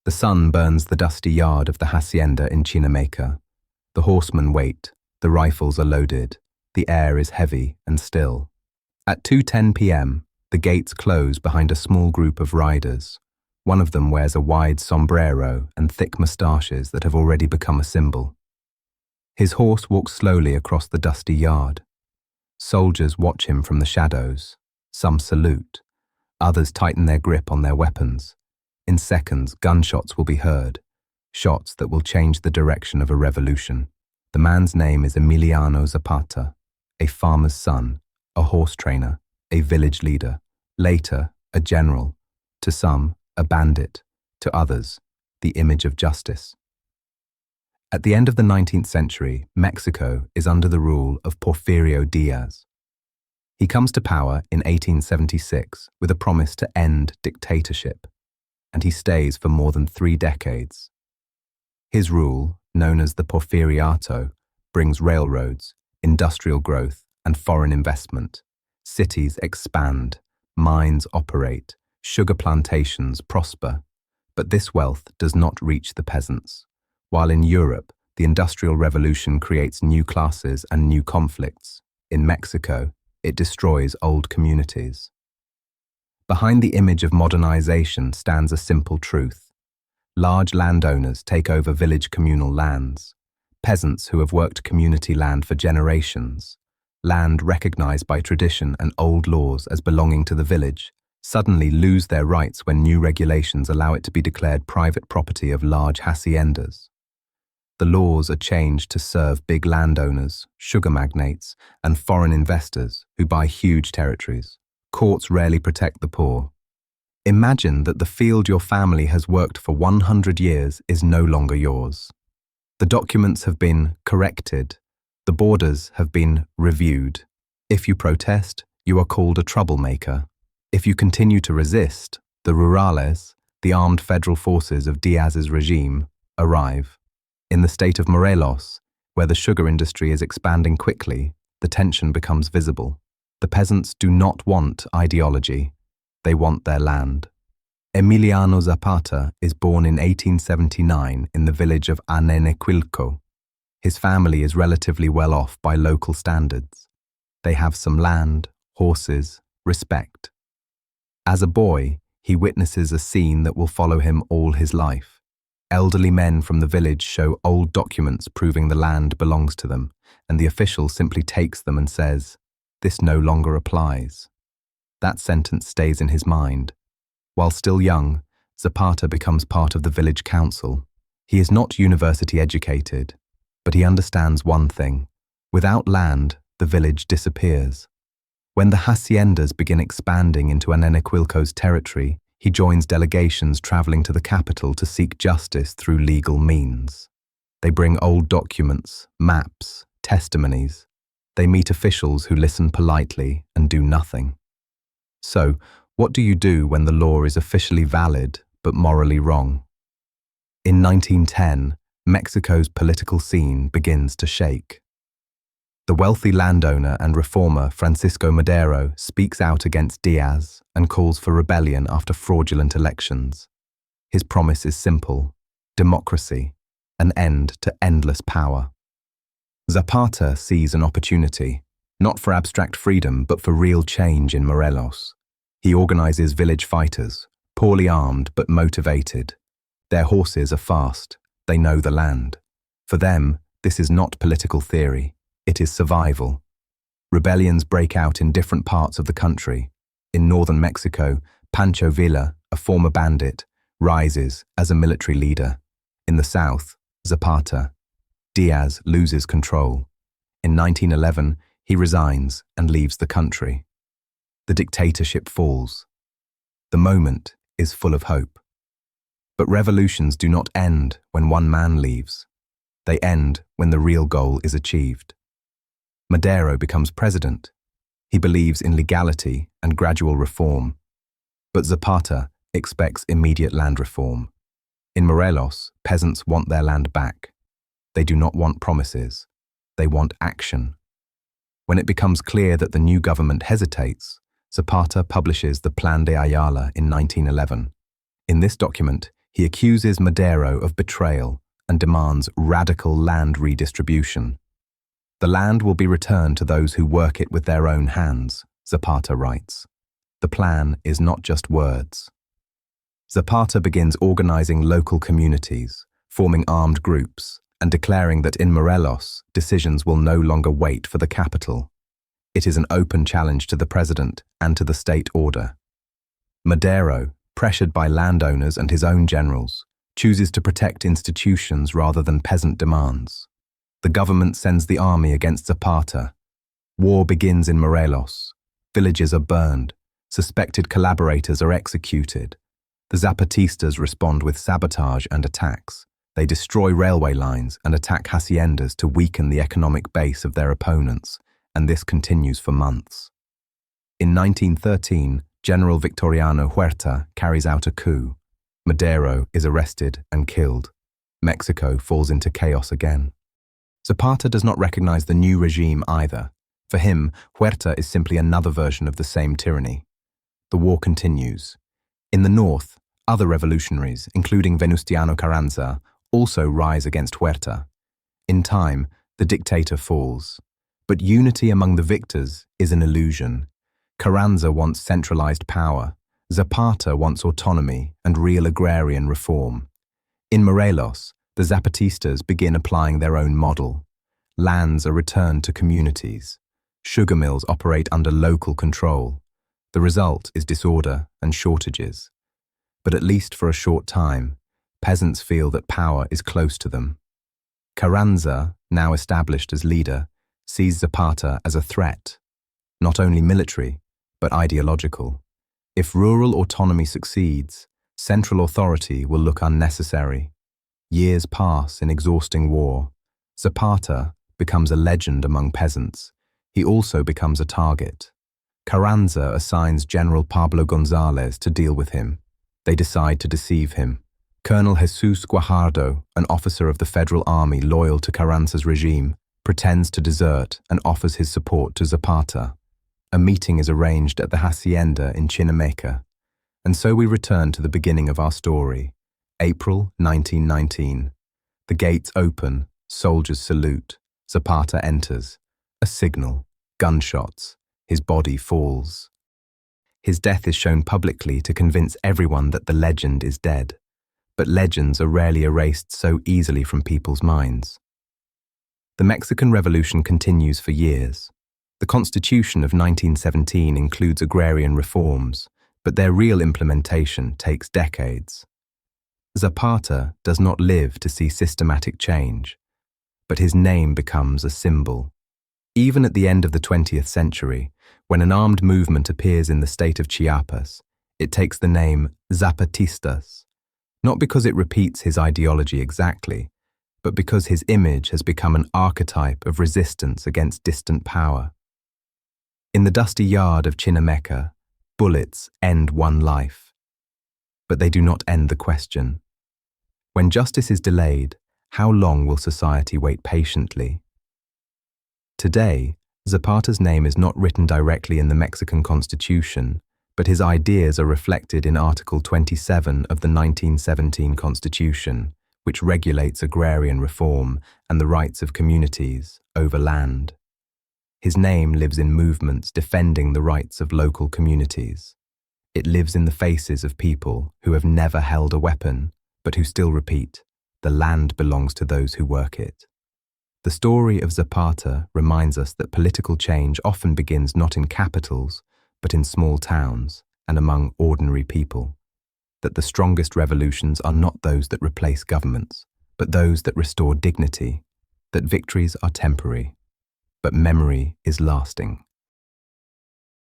The sun burns the dusty yard of the hacienda in Chinameca. The horsemen wait, the rifles are loaded, the air is heavy and still. At 2:10 p.m., the gates close behind a small group of riders. One of them wears a wide sombrero and thick moustaches that have already become a symbol. His horse walks slowly across the dusty yard. Soldiers watch him from the shadows. Some salute. Others tighten their grip on their weapons. In seconds, gunshots will be heard, shots that will change the direction of a revolution. The man's name is Emiliano Zapata, a farmer's son, a horse trainer, a village leader, later a general, to some a bandit, to others the image of justice. At the end of the 19th century, Mexico is under the rule of Porfirio Díaz. He comes to power in 1876 with a promise to end dictatorship, and he stays for more than 3 decades. His rule, known as the Porfiriato, brings railroads, industrial growth, and foreign investment. Cities expand, mines operate, sugar plantations prosper, but this wealth does not reach the peasants. While in Europe, the Industrial Revolution creates new classes and new conflicts, in Mexico, it destroys old communities. Behind the image of modernization stands a simple truth. Large landowners take over village communal lands. Peasants who have worked community land for generations, land recognized by tradition and old laws as belonging to the village, suddenly lose their rights when new regulations allow it to be declared private property of large haciendas. The laws are changed to serve big landowners, sugar magnates, and foreign investors who buy huge territories. Courts rarely protect the poor. Imagine that the field your family has worked for 100 years is no longer yours. The documents have been corrected. The borders have been reviewed. If you protest, you are called a troublemaker. If you continue to resist, the rurales, the armed federal forces of Díaz's regime, arrive. In the state of Morelos, where the sugar industry is expanding quickly, the tension becomes visible. The peasants do not want ideology. They want their land. Emiliano Zapata is born in 1879 in the village of Anenecuilco. His family is relatively well off by local standards. They have some land, horses, respect. As a boy, he witnesses a scene that will follow him all his life. Elderly men from the village show old documents proving the land belongs to them, and the official simply takes them and says, "This no longer applies." That sentence stays in his mind. While still young, Zapata becomes part of the village council. He is not university educated, but he understands one thing. Without land, the village disappears. When the haciendas begin expanding into Anenecuilco's territory, he joins delegations traveling to the capital to seek justice through legal means. They bring old documents, maps, testimonies. They meet officials who listen politely and do nothing. So, what do you do when the law is officially valid but morally wrong? In 1910, Mexico's political scene begins to shake. The wealthy landowner and reformer Francisco Madero speaks out against Díaz and calls for rebellion after fraudulent elections. His promise is simple: democracy, an end to endless power. Zapata sees an opportunity, not for abstract freedom but for real change in Morelos. He organizes village fighters, poorly armed but motivated. Their horses are fast, they know the land. For them, this is not political theory. It is survival. Rebellions break out in different parts of the country. In northern Mexico, Pancho Villa, a former bandit, rises as a military leader. In the south, Zapata. Díaz loses control. In 1911, he resigns and leaves the country. The dictatorship falls. The moment is full of hope. But revolutions do not end when one man leaves. They end when the real goal is achieved. Madero becomes president. He believes in legality and gradual reform. But Zapata expects immediate land reform. In Morelos, peasants want their land back. They do not want promises. They want action. When it becomes clear that the new government hesitates, Zapata publishes the Plan de Ayala in 1911. In this document, He accuses Madero of betrayal and demands radical land redistribution. The land will be returned to those who work it with their own hands, Zapata writes. The plan is not just words. Zapata begins organizing local communities, forming armed groups, and declaring that in Morelos, decisions will no longer wait for the capital. It is an open challenge to the president and to the state order. Madero, pressured by landowners and his own generals, chooses to protect institutions rather than peasant demands. The government sends the army against Zapata. War begins in Morelos. Villages are burned. Suspected collaborators are executed. The Zapatistas respond with sabotage and attacks. They destroy railway lines and attack haciendas to weaken the economic base of their opponents, and this continues for months. In 1913, General Victoriano Huerta carries out a coup. Madero is arrested and killed. Mexico falls into chaos again. Zapata does not recognize the new regime either. For him, Huerta is simply another version of the same tyranny. The war continues. In the north, other revolutionaries, including Venustiano Carranza, also rise against Huerta. In time, the dictator falls. But unity among the victors is an illusion. Carranza wants centralized power. Zapata wants autonomy and real agrarian reform. In Morelos, the Zapatistas begin applying their own model. Lands are returned to communities. Sugar mills operate under local control. The result is disorder and shortages. But at least for a short time, peasants feel that power is close to them. Carranza, now established as leader, sees Zapata as a threat, not only military, but ideological. If rural autonomy succeeds, central authority will look unnecessary. Years pass in exhausting war. Zapata becomes a legend among peasants. He also becomes a target. Carranza assigns General Pablo González to deal with him. They decide to deceive him. Colonel Jesus Guajardo, an officer of the Federal Army loyal to Carranza's regime, pretends to desert and offers his support to Zapata. A meeting is arranged at the hacienda in Chinameca. And so we return to the beginning of our story. April 1919. The gates open, soldiers salute. Zapata enters. A signal. Gunshots. His body falls. His death is shown publicly to convince everyone that the legend is dead. But legends are rarely erased so easily from people's minds. The Mexican Revolution continues for years. The Constitution of 1917 includes agrarian reforms, but their real implementation takes decades. Zapata does not live to see systematic change, but his name becomes a symbol. Even at the end of the 20th century, when an armed movement appears in the state of Chiapas, it takes the name Zapatistas, not because it repeats his ideology exactly, but because his image has become an archetype of resistance against distant power. In the dusty yard of Chinameca, bullets end one life, but they do not end the question. When justice is delayed, how long will society wait patiently? Today, Zapata's name is not written directly in the Mexican Constitution, but his ideas are reflected in Article 27 of the 1917 Constitution, which regulates agrarian reform and the rights of communities over land. His name lives in movements defending the rights of local communities. It lives in the faces of people who have never held a weapon, but who still repeat, the land belongs to those who work it. The story of Zapata reminds us that political change often begins not in capitals, but in small towns and among ordinary people. That the strongest revolutions are not those that replace governments, but those that restore dignity. That victories are temporary, but memory is lasting.